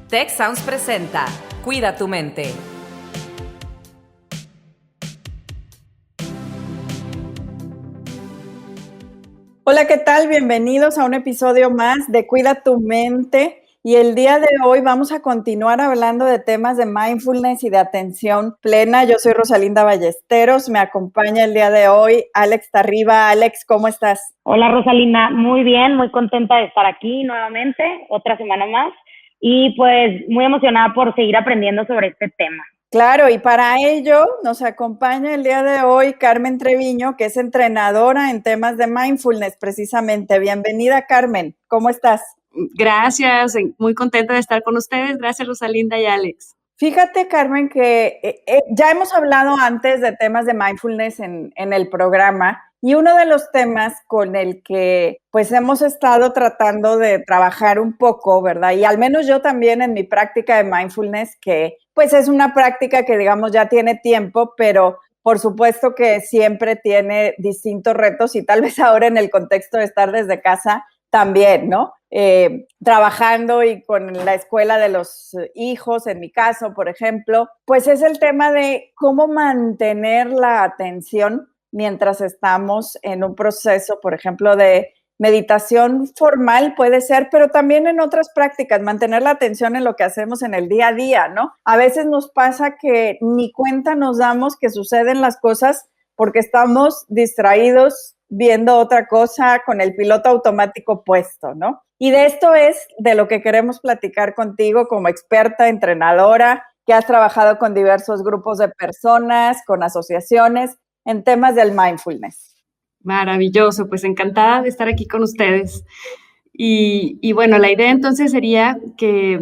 Tech Sounds presenta Cuida tu mente. Hola, ¿qué tal? Bienvenidos a un episodio más de Cuida tu mente. Y el día de hoy vamos a continuar hablando de temas de mindfulness y de atención plena. Yo soy Rosalinda Ballesteros, me acompaña el día de hoy Alex Tarriba. Alex, ¿cómo estás? Hola Rosalinda, muy bien, muy contenta de estar aquí nuevamente, otra semana más, y pues muy emocionada por seguir aprendiendo sobre este tema. Claro, y para ello nos acompaña el día de hoy Carmen Treviño, que es entrenadora en temas de mindfulness precisamente. Bienvenida, Carmen, ¿cómo estás? Gracias, muy contenta de estar con ustedes. Gracias, Rosalinda y Alex. Fíjate, Carmen, que ya hemos hablado antes de temas de mindfulness en el programa, y uno de los temas con el que pues hemos estado tratando de trabajar un poco, ¿verdad? Y al menos yo también en mi práctica de mindfulness, que pues es una práctica que digamos ya tiene tiempo, pero por supuesto que siempre tiene distintos retos y tal vez ahora en el contexto de estar desde casa también, ¿no? Trabajando y con la escuela de los hijos, en mi caso, por ejemplo, pues es el tema de cómo mantener la atención mientras estamos en un proceso, por ejemplo, de meditación formal puede ser, pero también en otras prácticas, mantener la atención en lo que hacemos en el día a día, ¿no? A veces nos pasa que ni cuenta nos damos que suceden las cosas porque estamos distraídos viendo otra cosa con el piloto automático puesto, ¿no? Y de esto es de lo que queremos platicar contigo como experta, entrenadora, que has trabajado con diversos grupos de personas, con asociaciones en temas del mindfulness. Maravilloso, pues encantada de estar aquí con ustedes. Y bueno, la idea entonces sería que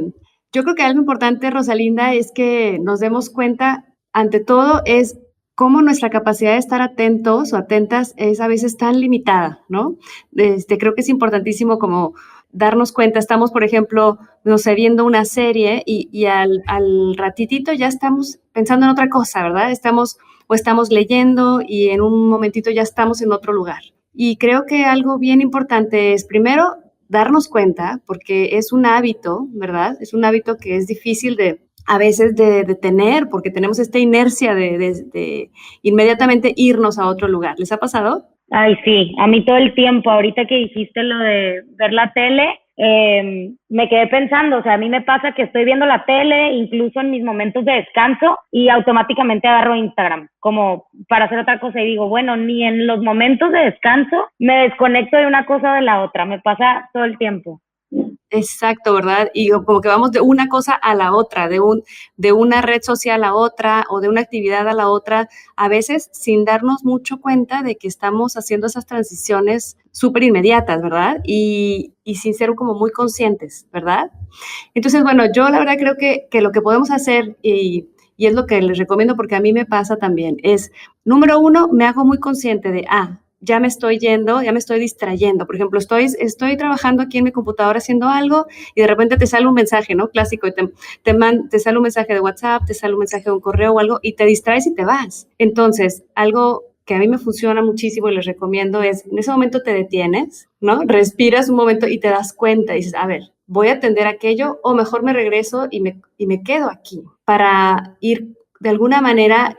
yo creo que algo importante, Rosalinda, es que nos demos cuenta, ante todo, es cómo nuestra capacidad de estar atentos o atentas es a veces tan limitada, ¿no? Creo que es importantísimo como darnos cuenta, estamos, por ejemplo, no sé, viendo una serie y al ratitito ya estamos pensando en otra cosa, ¿verdad? Estamos leyendo y en un momentito ya estamos en otro lugar. Y creo que algo bien importante es, primero, darnos cuenta, porque es un hábito, ¿verdad? Es un hábito que es difícil a veces de tener, porque tenemos esta inercia de inmediatamente irnos a otro lugar. ¿Les ha pasado? Ay, sí, a mí todo el tiempo, ahorita que dijiste lo de ver la tele, me quedé pensando, o sea, a mí me pasa que estoy viendo la tele, incluso en mis momentos de descanso, y automáticamente agarro Instagram, como para hacer otra cosa, y digo, bueno, ni en los momentos de descanso me desconecto de una cosa o de la otra, me pasa todo el tiempo. Exacto, ¿verdad? Y como que vamos de una cosa a la otra, de una red social a otra o de una actividad a la otra, a veces sin darnos mucho cuenta de que estamos haciendo esas transiciones súper inmediatas, ¿verdad? Y sin ser como muy conscientes, ¿verdad? Entonces, bueno, yo la verdad creo que lo que podemos hacer y es lo que les recomiendo porque a mí me pasa también, es, número uno, me hago muy consciente de, ya me estoy yendo, ya me estoy distrayendo. Por ejemplo, estoy trabajando aquí en mi computadora haciendo algo y de repente te sale un mensaje, ¿no? Clásico, y te sale un mensaje de WhatsApp, te sale un mensaje de un correo o algo y te distraes y te vas. Entonces, algo que a mí me funciona muchísimo y les recomiendo es, en ese momento te detienes, ¿no? Respiras un momento y te das cuenta y dices, a ver, voy a atender aquello o mejor me regreso y me quedo aquí para ir de alguna manera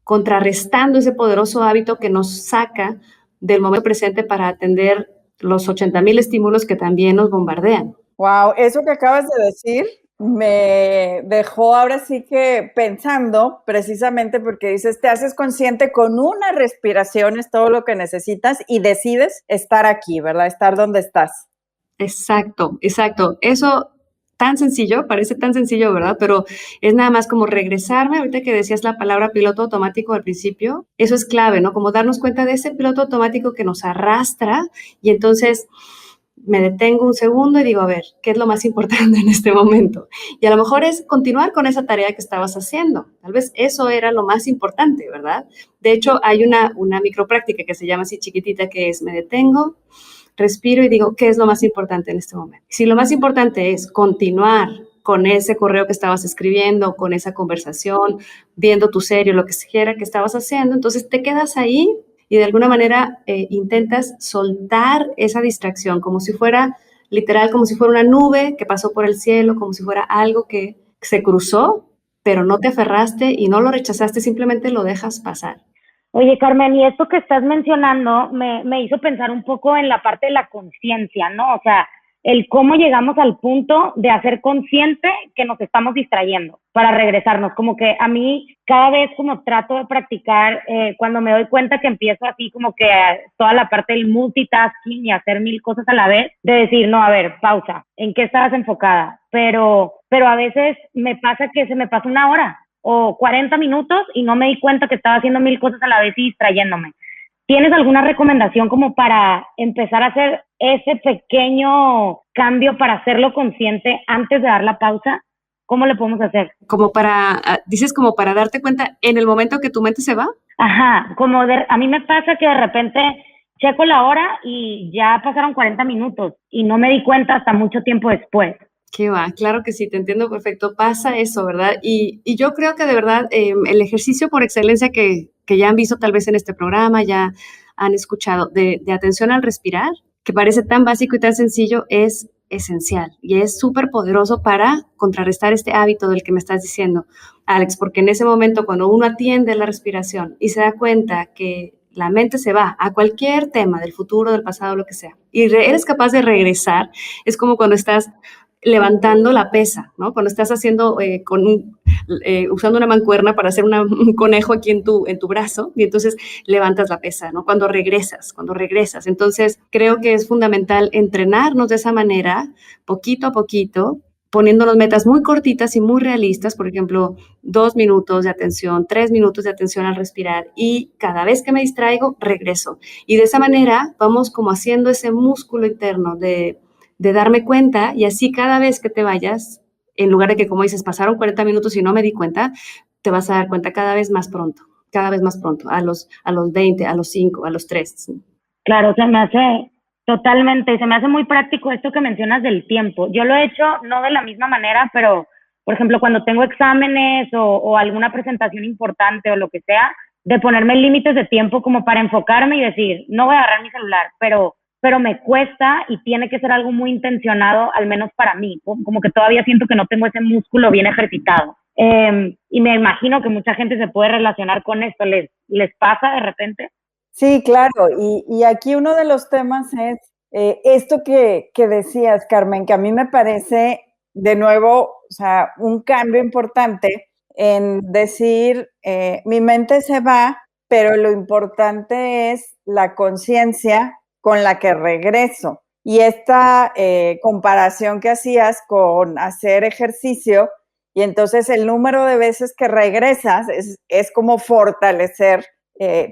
contrarrestando ese poderoso hábito que nos saca del momento presente para atender los 80,000 estímulos que también nos bombardean. Wow, eso que acabas de decir me dejó ahora sí que pensando, precisamente porque dices, te haces consciente con una respiración, es todo lo que necesitas y decides estar aquí, ¿verdad? Estar donde estás. Exacto, exacto. Eso tan sencillo, parece tan sencillo, ¿verdad? Pero es nada más como regresarme, ahorita que decías la palabra piloto automático al principio, eso es clave, ¿no? Como darnos cuenta de ese piloto automático que nos arrastra y entonces me detengo un segundo y digo, a ver, ¿qué es lo más importante en este momento? Y a lo mejor es continuar con esa tarea que estabas haciendo. Tal vez eso era lo más importante, ¿verdad? De hecho, hay una micropráctica que se llama así chiquitita, que es me detengo, respiro y digo, ¿qué es lo más importante en este momento? Si lo más importante es continuar con ese correo que estabas escribiendo, con esa conversación, viendo tu serie, lo que quiera que estabas haciendo, entonces te quedas ahí y de alguna manera intentas soltar esa distracción como si fuera literal como si fuera una nube que pasó por el cielo, como si fuera algo que se cruzó, pero no te aferraste y no lo rechazaste, simplemente lo dejas pasar. Oye, Carmen, y esto que estás mencionando me hizo pensar un poco en la parte de la conciencia, ¿no? O sea, el cómo llegamos al punto de hacer consciente que nos estamos distrayendo para regresarnos. Como que a mí cada vez como trato de practicar, cuando me doy cuenta que empiezo así como que toda la parte del multitasking y hacer 1000 cosas a la vez, de decir, no, a ver, pausa, ¿en qué estabas enfocada? Pero a veces me pasa que se me pasa 1 hora o 40 minutos y no me di cuenta que estaba haciendo 1000 cosas a la vez y distrayéndome. ¿Tienes alguna recomendación como para empezar a hacer ese pequeño cambio para hacerlo consciente antes de dar la pausa? ¿Cómo le podemos hacer? Dices como para darte cuenta en el momento que tu mente se va. Ajá, a mí me pasa que de repente checo la hora y ya pasaron 40 minutos y no me di cuenta hasta mucho tiempo después. ¿Qué va? Claro que sí, te entiendo perfecto. Pasa eso, ¿verdad? Y yo creo que de verdad el ejercicio por excelencia que ya han visto tal vez en este programa, ya han escuchado, de atención al respirar, que parece tan básico y tan sencillo, es esencial y es súper poderoso para contrarrestar este hábito del que me estás diciendo, Alex, porque en ese momento cuando uno atiende la respiración y se da cuenta que la mente se va a cualquier tema del futuro, del pasado, lo que sea, y eres capaz de regresar, es como cuando estás levantando la pesa, ¿no? Cuando estás haciendo usando una mancuerna para hacer un conejo aquí en tu brazo y entonces levantas la pesa, ¿no? Cuando regresas. Entonces, creo que es fundamental entrenarnos de esa manera, poquito a poquito, poniéndonos metas muy cortitas y muy realistas, por ejemplo, 2 minutos de atención, 3 minutos de atención al respirar y cada vez que me distraigo, regreso. Y de esa manera vamos como haciendo ese músculo interno de darme cuenta y así cada vez que te vayas, en lugar de que, como dices, pasaron 40 minutos y no me di cuenta, te vas a dar cuenta cada vez más pronto, a los 20, a los 5, a los 3. Claro, se me hace totalmente, se me hace muy práctico esto que mencionas del tiempo. Yo lo he hecho no de la misma manera, pero, por ejemplo, cuando tengo exámenes o alguna presentación importante o lo que sea, de ponerme límites de tiempo como para enfocarme y decir, no voy a agarrar mi celular, pero me cuesta y tiene que ser algo muy intencionado, al menos para mí, como que todavía siento que no tengo ese músculo bien ejercitado. Y me imagino que mucha gente se puede relacionar con esto. ¿Les pasa de repente? Sí, claro. Y aquí uno de los temas es esto que decías, Carmen, que a mí me parece, de nuevo, o sea, un cambio importante en decir, mi mente se va, pero lo importante es la conciencia con la que regreso. Y esta comparación que hacías con hacer ejercicio, y entonces el número de veces que regresas es como fortalecer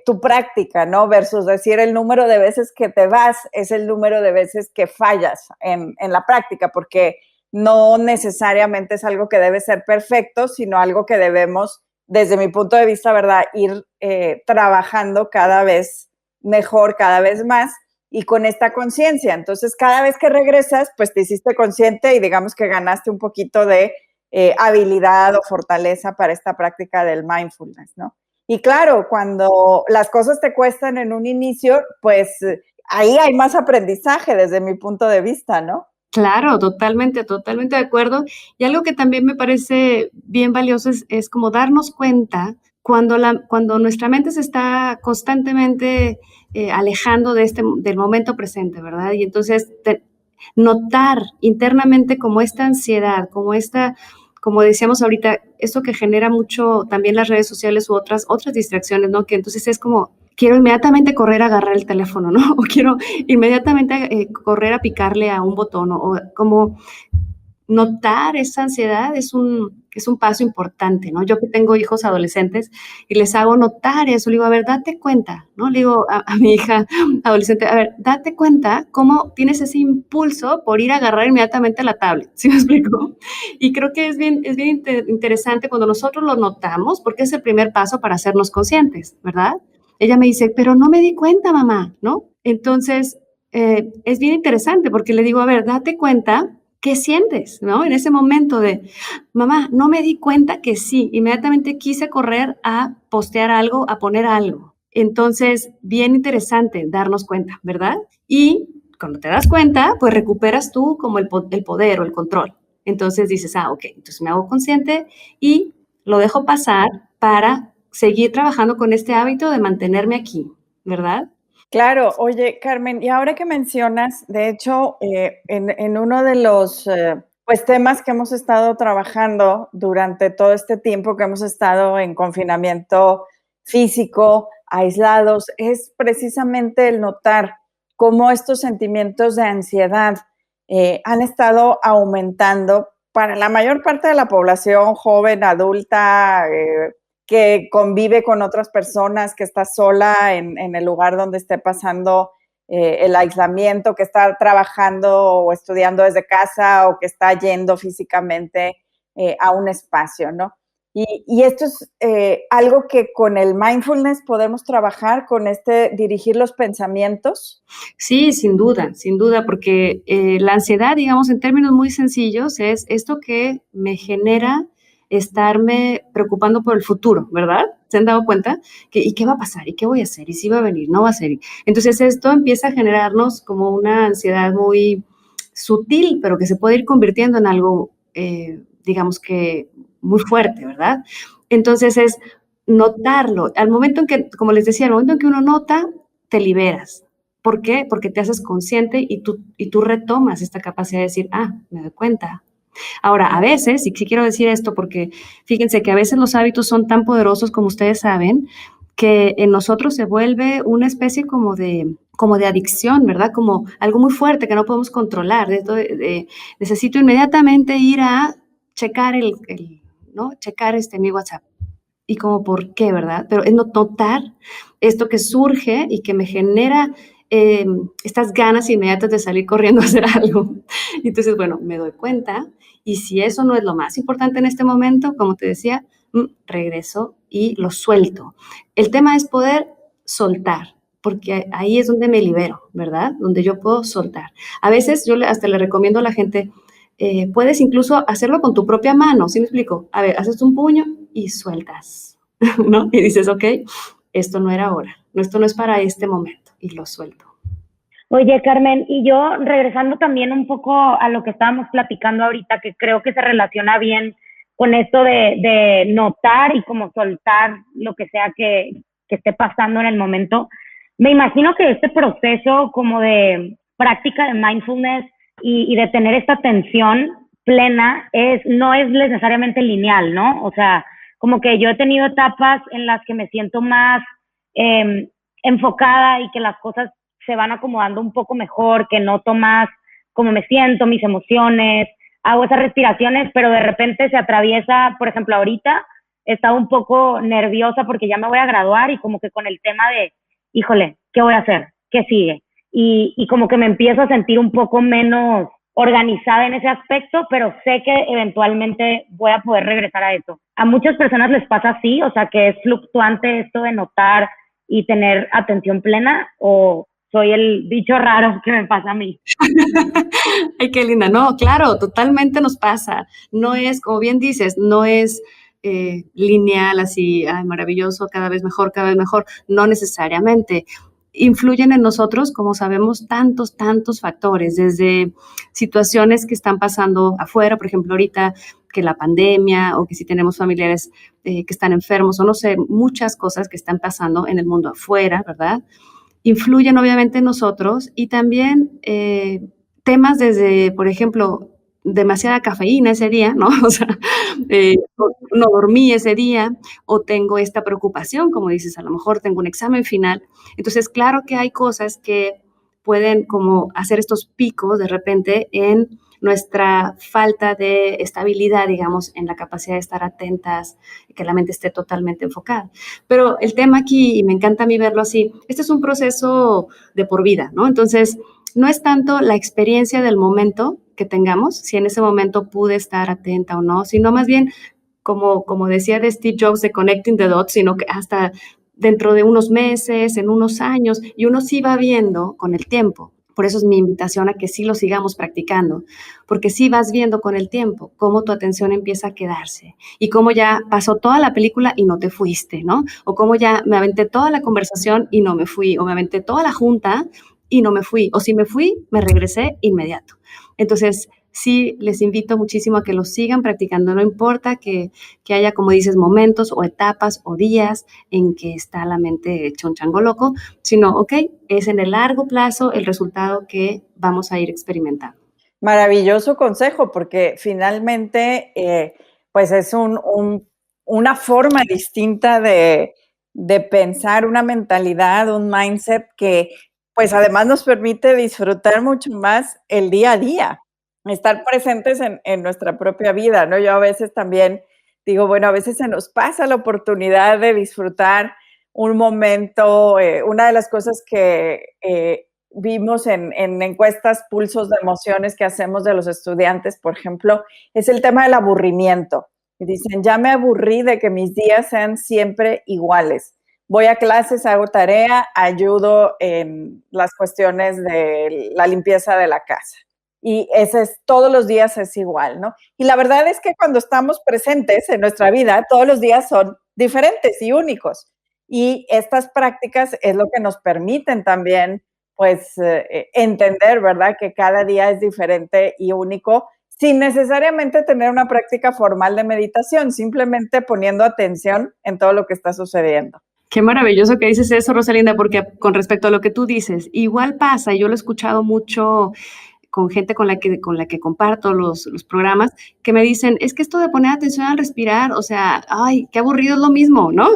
tu práctica, ¿no? Versus decir el número de veces que te vas es el número de veces que fallas en la práctica, porque no necesariamente es algo que debe ser perfecto, sino algo que debemos, desde mi punto de vista, ¿verdad?, ir trabajando cada vez mejor, cada vez más, y con esta conciencia. Entonces, cada vez que regresas, pues te hiciste consciente y digamos que ganaste un poquito de habilidad o fortaleza para esta práctica del mindfulness, ¿no? Y claro, cuando las cosas te cuestan en un inicio, pues ahí hay más aprendizaje desde mi punto de vista, ¿no? Claro, totalmente de acuerdo. Y algo que también me parece bien valioso es como darnos cuenta cuando nuestra mente se está constantemente alejando del momento presente, ¿verdad? Y entonces notar internamente como esta ansiedad, como decíamos ahorita, esto que genera mucho también las redes sociales u otras distracciones, ¿no? Que entonces es como, quiero inmediatamente correr a agarrar el teléfono, ¿no? O quiero inmediatamente correr a picarle a un botón, o como notar esa ansiedad es un paso importante, ¿no? Yo que tengo hijos adolescentes y les hago notar eso, le digo, a ver, date cuenta, ¿no? Le digo a mi hija adolescente, a ver, date cuenta cómo tienes ese impulso por ir a agarrar inmediatamente la tablet, ¿sí me explico? Y creo que es bien interesante cuando nosotros lo notamos, porque es el primer paso para hacernos conscientes, ¿verdad? Ella me dice, pero no me di cuenta, mamá, ¿no? Entonces, es bien interesante porque le digo, a ver, date cuenta. ¿Qué sientes, no? En ese momento de, mamá, no me di cuenta que sí, inmediatamente quise correr a postear algo, a poner algo. Entonces, bien interesante darnos cuenta, ¿verdad? Y cuando te das cuenta, pues recuperas tú como el poder o el control. Entonces dices, ok, entonces me hago consciente y lo dejo pasar para seguir trabajando con este hábito de mantenerme aquí, ¿verdad? Claro, oye, Carmen, y ahora que mencionas, de hecho, en uno de los pues temas que hemos estado trabajando durante todo este tiempo que hemos estado en confinamiento físico, aislados, es precisamente el notar cómo estos sentimientos de ansiedad han estado aumentando para la mayor parte de la población joven, adulta, que convive con otras personas, que está sola en el lugar donde esté pasando el aislamiento, que está trabajando o estudiando desde casa o que está yendo físicamente a un espacio, ¿no? Y esto es algo que con el mindfulness podemos trabajar, con dirigir los pensamientos. Sí, sin duda, porque la ansiedad, digamos, en términos muy sencillos, es esto que me genera estarme preocupando por el futuro, ¿verdad? ¿Se han dado cuenta? ¿Y qué va a pasar? ¿Y qué voy a hacer? ¿Y si va a venir? ¿No va a ser? Entonces esto empieza a generarnos como una ansiedad muy sutil, pero que se puede ir convirtiendo en algo, digamos que muy fuerte, ¿verdad? Entonces es notarlo. Al momento en que, como les decía, al momento en que uno nota, te liberas. ¿Por qué? Porque te haces consciente y tú retomas esta capacidad de decir, me doy cuenta. Ahora, a veces, y sí quiero decir esto porque fíjense que a veces los hábitos son tan poderosos como ustedes saben, que en nosotros se vuelve una especie como de adicción, ¿verdad? Como algo muy fuerte que no podemos controlar. Necesito inmediatamente ir a checar checar mi WhatsApp. Y como, ¿por qué, verdad? Pero es notar esto que surge y que me genera estas ganas inmediatas de salir corriendo a hacer algo. Entonces, bueno, me doy cuenta y si eso no es lo más importante en este momento, como te decía, regreso y lo suelto. El tema es poder soltar, porque ahí es donde me libero, ¿verdad? Donde yo puedo soltar. A veces yo hasta le recomiendo a la gente, puedes incluso hacerlo con tu propia mano, ¿sí me explico? A ver, haces un puño y sueltas, ¿no? Y dices, ok, esto no era ahora, esto no es para este momento, y lo suelto. Oye, Carmen, y yo regresando también un poco a lo que estábamos platicando ahorita, que creo que se relaciona bien con esto de notar y como soltar lo que sea que esté pasando en el momento. Me imagino que este proceso como de práctica de mindfulness y de tener esta atención plena no es necesariamente lineal, ¿no? O sea, como que yo he tenido etapas en las que me siento más enfocada y que las cosas se van acomodando un poco mejor, que noto más cómo me siento, mis emociones, hago esas respiraciones, pero de repente se atraviesa, por ejemplo, ahorita estaba un poco nerviosa porque ya me voy a graduar y como que con el tema de, híjole, ¿qué voy a hacer? ¿Qué sigue? Y como que me empiezo a sentir un poco menos organizada en ese aspecto, pero sé que eventualmente voy a poder regresar a eso. A muchas personas les pasa así, o sea, que es fluctuante esto de notar y tener atención plena, o soy el bicho raro que me pasa a mí. Ay, qué linda. No, claro, totalmente nos pasa. No es, como bien dices, no es lineal, así, maravilloso, cada vez mejor, no necesariamente. Influyen en nosotros, como sabemos, tantos factores, desde situaciones que están pasando afuera, por ejemplo, ahorita que la pandemia o que si tenemos familiares que están enfermos o no sé, muchas cosas que están pasando en el mundo afuera, ¿verdad? Influyen obviamente en nosotros y también temas desde, por ejemplo, demasiada cafeína ese día, ¿no? O sea, no dormí ese día o tengo esta preocupación, como dices, a lo mejor tengo un examen final. Entonces, claro que hay cosas que pueden como hacer estos picos de repente en nuestra falta de estabilidad, digamos, en la capacidad de estar atentas, que la mente esté totalmente enfocada. Pero el tema aquí, y me encanta a mí verlo así, este es un proceso de por vida, ¿no? Entonces, no es tanto la experiencia del momento que tengamos, si en ese momento pude estar atenta o no, sino más bien, como decía de Steve Jobs, de Connecting the Dots, sino que hasta dentro de unos meses, en unos años, y uno sí va viendo con el tiempo. Por eso es mi invitación a que sí lo sigamos practicando, porque sí vas viendo con el tiempo cómo tu atención empieza a quedarse y cómo ya pasó toda la película y no te fuiste, ¿no? O cómo ya me aventé toda la conversación y no me fui, o me aventé toda la junta y no me fui, o si me fui, me regresé inmediato. Entonces, sí, les invito muchísimo a que lo sigan practicando, no importa que haya, como dices, momentos o etapas o días en que está la mente hecha un chango loco, sino, ok, es en el largo plazo el resultado que vamos a ir experimentando. Maravilloso consejo, porque finalmente, pues es una forma distinta de pensar, una mentalidad, un mindset que, pues además nos permite disfrutar mucho más el día a día, estar presentes en nuestra propia vida, ¿no? Yo a veces también digo, bueno, a veces se nos pasa la oportunidad de disfrutar un momento. Una de las cosas que vimos en encuestas, pulsos de emociones que hacemos de los estudiantes, por ejemplo, es el tema del aburrimiento. Y dicen, ya me aburrí de que mis días sean siempre iguales. Voy a clases, hago tarea, ayudo en las cuestiones de la limpieza de la casa. Y ese es, todos los días es igual, ¿no? Y la verdad es que cuando estamos presentes en nuestra vida, todos los días son diferentes y únicos. Y estas prácticas es lo que nos permiten también pues entender, ¿verdad? Que cada día es diferente y único, sin necesariamente tener una práctica formal de meditación, simplemente poniendo atención en todo lo que está sucediendo. Qué maravilloso que dices eso, Rosalinda, porque con respecto a lo que tú dices, igual pasa, yo lo he escuchado mucho con gente con la que comparto los programas, que me dicen, es que esto de poner atención al respirar, o sea, ay, qué aburrido es lo mismo, ¿no?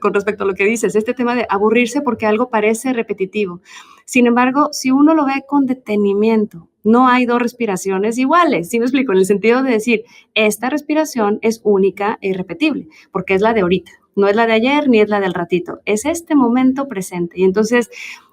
Con respecto a lo que dices, este tema de aburrirse porque algo parece repetitivo. Sin embargo, si uno lo ve con detenimiento, no hay dos respiraciones iguales, ¿sí me explico? En el sentido de decir, esta respiración es única e irrepetible, porque es la de ahorita, no es la de ayer ni es la del ratito, es este momento presente. Y entonces,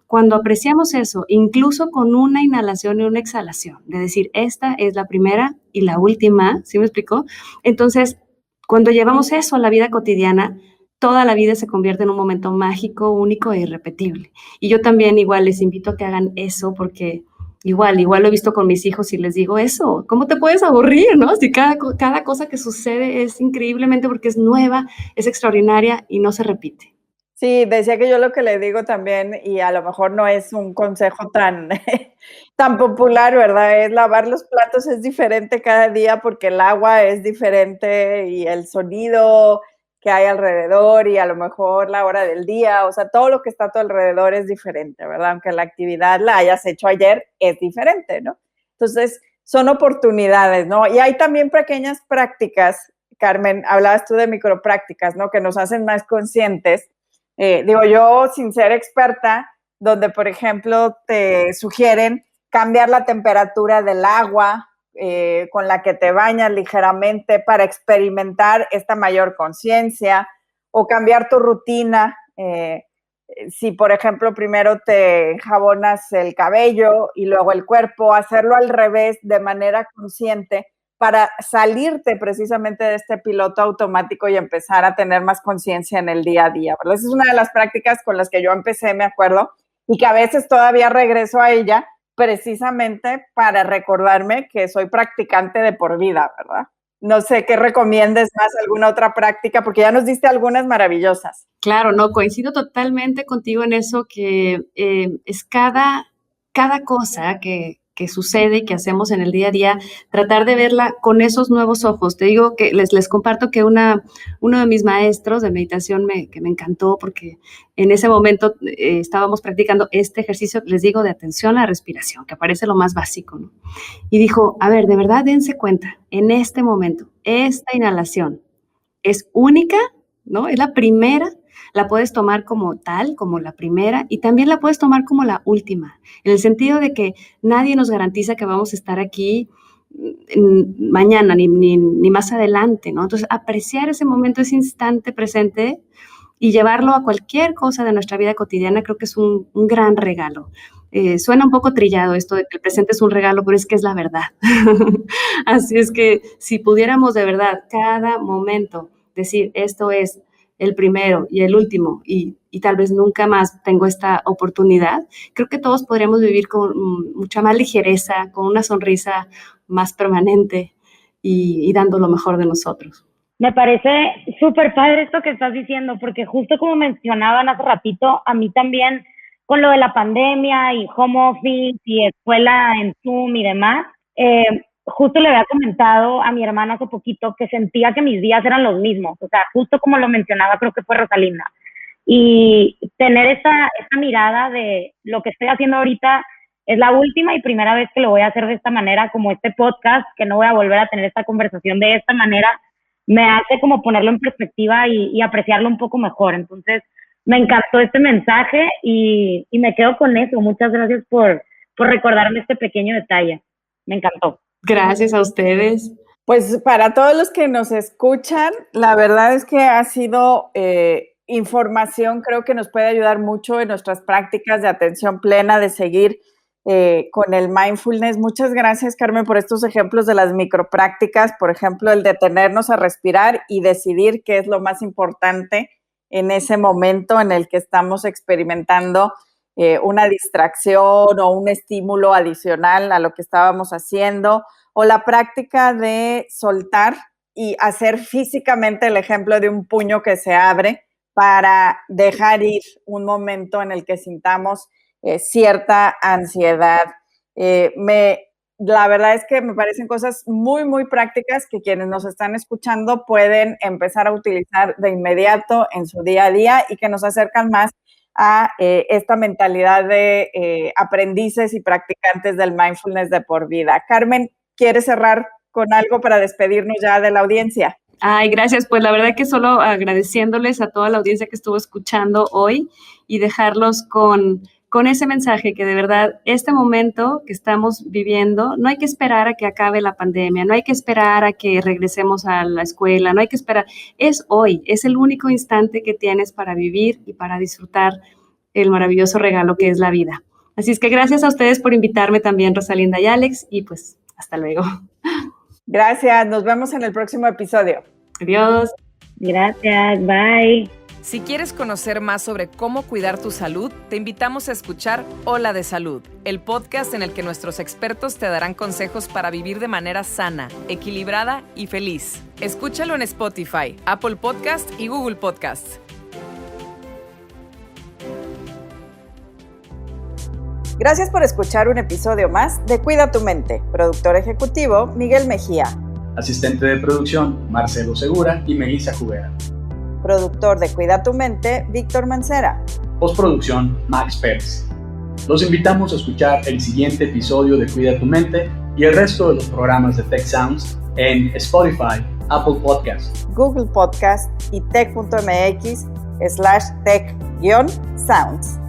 cuando apreciamos eso, incluso con una inhalación y una exhalación, de decir, esta es la primera y la última, ¿sí me explicó? Entonces, cuando llevamos eso a la vida cotidiana, toda la vida se convierte en un momento mágico, único e irrepetible. Y yo también igual les invito a que hagan eso porque igual lo he visto con mis hijos y les digo eso, ¿cómo te puedes aburrir, no? Si cada cosa que sucede es increíblemente porque es nueva, es extraordinaria y no se repite. Sí, decía que yo lo que le digo también, y a lo mejor no es un consejo tan, tan popular, ¿verdad? Es lavar los platos es diferente cada día porque el agua es diferente y el sonido que hay alrededor y a lo mejor la hora del día, o sea, todo lo que está a tu alrededor es diferente, ¿verdad? Aunque la actividad la hayas hecho ayer, es diferente, ¿no? Entonces, son oportunidades, ¿no? Y hay también pequeñas prácticas, Carmen, hablabas tú de microprácticas, ¿no? Que nos hacen más conscientes. Digo, yo sin ser experta, donde por ejemplo te sugieren cambiar la temperatura del agua con la que te bañas ligeramente para experimentar esta mayor conciencia, o cambiar tu rutina. Si por ejemplo primero te enjabonas el cabello y luego el cuerpo, hacerlo al revés de manera consciente para salirte precisamente de este piloto automático y empezar a tener más conciencia en el día a día, ¿verdad? Esa es una de las prácticas con las que yo empecé, me acuerdo, y que a veces todavía regreso a ella precisamente para recordarme que soy practicante de por vida, ¿verdad? No sé qué recomiendes más, alguna otra práctica, porque ya nos diste algunas maravillosas. Claro, no, coincido totalmente contigo en eso, que es cada cosa que sucede y que hacemos en el día a día, tratar de verla con esos nuevos ojos. Te digo que les comparto que uno de mis maestros de meditación que me encantó, porque en ese momento estábamos practicando este ejercicio, les digo, de atención a la respiración, que parece lo más básico, ¿no? Y dijo, a ver, de verdad dense cuenta, en este momento, esta inhalación es única, ¿no? Es la primera, la puedes tomar como tal, como la primera, y también la puedes tomar como la última, en el sentido de que nadie nos garantiza que vamos a estar aquí mañana ni más adelante, ¿no? Entonces, apreciar ese momento, ese instante presente y llevarlo a cualquier cosa de nuestra vida cotidiana, creo que es un gran regalo. Suena un poco trillado esto de que el presente es un regalo, pero es que es la verdad. Así es que si pudiéramos de verdad cada momento decir, esto es el primero y el último y tal vez nunca más tengo esta oportunidad, creo que todos podríamos vivir con mucha más ligereza, con una sonrisa más permanente y dando lo mejor de nosotros. Me parece súper padre esto que estás diciendo, porque justo como mencionaban hace ratito, a mí también con lo de la pandemia y home office y escuela en Zoom y demás, justo le había comentado a mi hermana hace poquito que sentía que mis días eran los mismos, o sea, justo como lo mencionaba, creo que fue Rosalinda. Y tener esa mirada de lo que estoy haciendo ahorita es la última y primera vez que lo voy a hacer de esta manera, como este podcast, que no voy a volver a tener esta conversación de esta manera, me hace como ponerlo en perspectiva y apreciarlo un poco mejor. Entonces, me encantó este mensaje y me quedo con eso. Muchas gracias por recordarme este pequeño detalle. Me encantó. Gracias a ustedes. Pues para todos los que nos escuchan, la verdad es que ha sido información, creo que nos puede ayudar mucho en nuestras prácticas de atención plena, de seguir con el mindfulness. Muchas gracias, Carmen, por estos ejemplos de las microprácticas, por ejemplo, el detenernos a respirar y decidir qué es lo más importante en ese momento en el que estamos experimentando una distracción o un estímulo adicional a lo que estábamos haciendo, o la práctica de soltar y hacer físicamente el ejemplo de un puño que se abre para dejar ir un momento en el que sintamos cierta ansiedad. La verdad es que me parecen cosas muy, muy prácticas que quienes nos están escuchando pueden empezar a utilizar de inmediato en su día a día y que nos acercan más a esta mentalidad de aprendices y practicantes del mindfulness de por vida. Carmen, ¿quieres cerrar con algo para despedirnos ya de la audiencia? Ay, gracias. Pues la verdad que solo agradeciéndoles a toda la audiencia que estuvo escuchando hoy y dejarlos con ese mensaje que de verdad este momento que estamos viviendo, no hay que esperar a que acabe la pandemia, no hay que esperar a que regresemos a la escuela, no hay que esperar, es hoy, es el único instante que tienes para vivir y para disfrutar el maravilloso regalo que es la vida. Así es que gracias a ustedes por invitarme también, Rosalinda y Alex, y pues hasta luego. Gracias, nos vemos en el próximo episodio. Adiós. Gracias, bye. Si quieres conocer más sobre cómo cuidar tu salud, te invitamos a escuchar Hola de Salud, el podcast en el que nuestros expertos te darán consejos para vivir de manera sana, equilibrada y feliz. Escúchalo en Spotify, Apple Podcast y Google Podcast. Gracias por escuchar un episodio más de Cuida tu Mente. Productor ejecutivo, Miguel Mejía. Asistente de producción, Marcelo Segura y Melissa Jubera. Productor de Cuida tu Mente, Víctor Mancera. Postproducción, Max Pérez. Los invitamos a escuchar el siguiente episodio de Cuida tu Mente y el resto de los programas de Tech Sounds en Spotify, Apple Podcast, Google Podcast y tech.mx/tech-sounds.